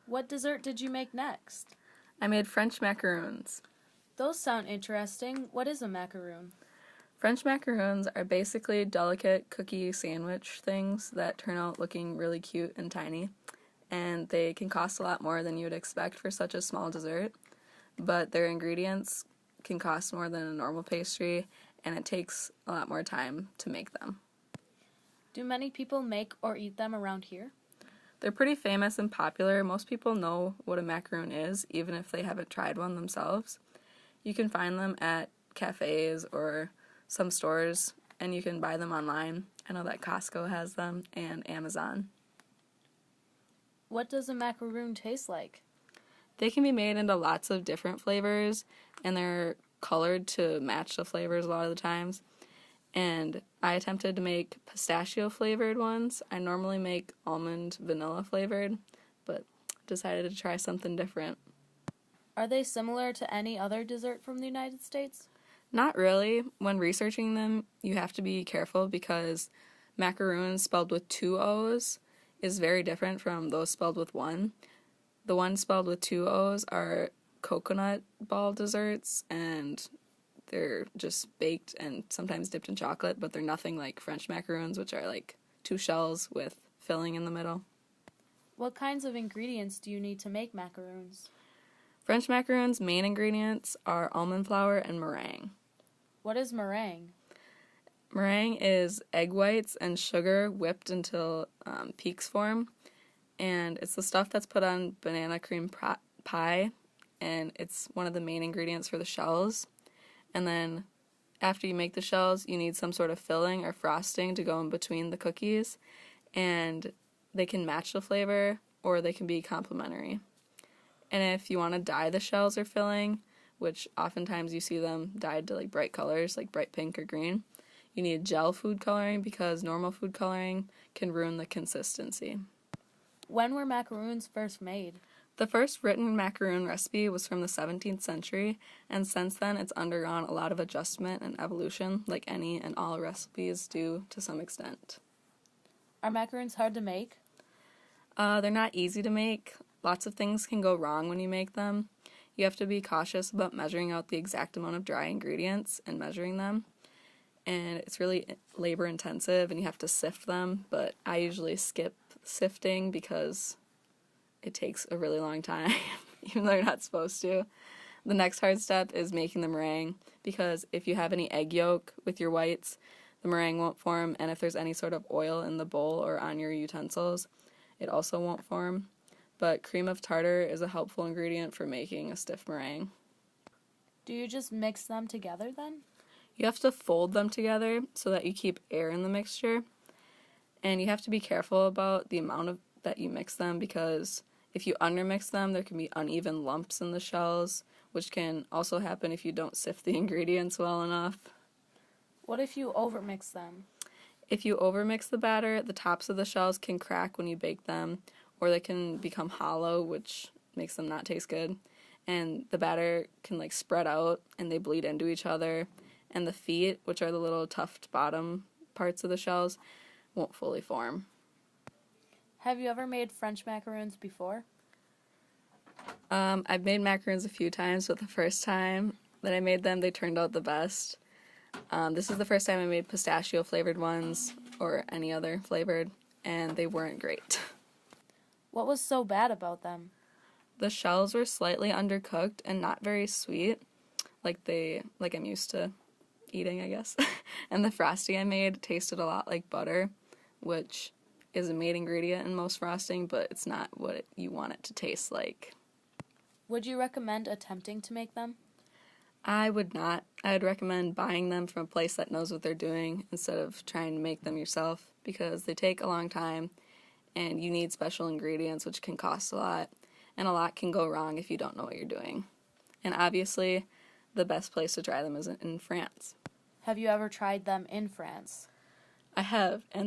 What dessert did you make next? I made French macaroons. Those sound interesting. What is a macaroon? French macaroons are basically delicate cookie sandwich things that turn out looking really cute and tiny, and they can cost a lot more than you would expect for such a small dessert, but their ingredients can cost more than a normal pastry, and it takes a lot more time to make them. Do many people make or eat them around here? They're pretty famous and popular. Most people know what a macaroon is, even if they haven't tried one themselves. You can find them at cafes or some stores, and you can buy them online. I know that Costco has them and Amazon. What does a macaroon taste like? They can be made into lots of different flavors, and they're colored to match the flavors a lot of the times. And I attempted to make pistachio flavored ones. I normally make almond vanilla flavored, but decided to try something different. Are they similar to any other dessert from the United States? Not really. When researching them, you have to be careful because macaroons spelled with 2 O's is very different from those spelled with 1. The ones spelled with 2 O's are coconut ball desserts, and they're just baked and sometimes dipped in chocolate, but they're nothing like French macaroons, which are like 2 shells with filling in the middle. What kinds of ingredients do you need to make macaroons? French macaroons' main ingredients are almond flour and meringue. What is meringue? Meringue is egg whites and sugar whipped until peaks form, and it's the stuff that's put on banana cream pie, and it's one of the main ingredients for the shells. And then after you make the shells, you need some sort of filling or frosting to go in between the cookies, and they can match the flavor or they can be complementary. And if you want to dye the shells or filling, which oftentimes you see them dyed to like bright colors, like bright pink or green, you need gel food coloring because normal food coloring can ruin the consistency. When were macaroons first made? The first written macaroon recipe was from the 17th century, and since then it's undergone a lot of adjustment and evolution, like any and all recipes do to some extent. Are macaroons hard to make? They're not easy to make. Lots of things can go wrong when you make them. You have to be cautious about measuring out the exact amount of dry ingredients and measuring them. And it's really labor intensive and you have to sift them, but I usually skip sifting because it takes a really long time, even though you're not supposed to. The next hard step is making the meringue, because if you have any egg yolk with your whites, the meringue won't form, and if there's any sort of oil in the bowl or on your utensils, it also won't form. But cream of tartar is a helpful ingredient for making a stiff meringue. Do you just mix them together then? You have to fold them together so that you keep air in the mixture, and you have to be careful about the amount of that you mix them, because if you undermix them, there can be uneven lumps in the shells, which can also happen if you don't sift the ingredients well enough. What if you overmix them? If you overmix the batter, the tops of the shells can crack when you bake them, or they can become hollow, which makes them not taste good. And the batter can like spread out and they bleed into each other. And the feet, which are the little tufted bottom parts of the shells, won't fully form. Have you ever made French macaroons before? I've made macaroons a few times, but the first time that I made them, they turned out the best. This is the first time I made pistachio-flavored ones, or any other flavored, and they weren't great. What was so bad about them? The shells were slightly undercooked and not very sweet, like I'm used to eating, I guess. And the frosting I made tasted a lot like butter, which is a main ingredient in most frosting, but it's not what you want it to taste like. Would you recommend attempting to make them? I would not. I would recommend buying them from a place that knows what they're doing instead of trying to make them yourself, because they take a long time and you need special ingredients, which can cost a lot, and a lot can go wrong if you don't know what you're doing. And obviously, the best place to try them is in France. Have you ever tried them in France? I have, and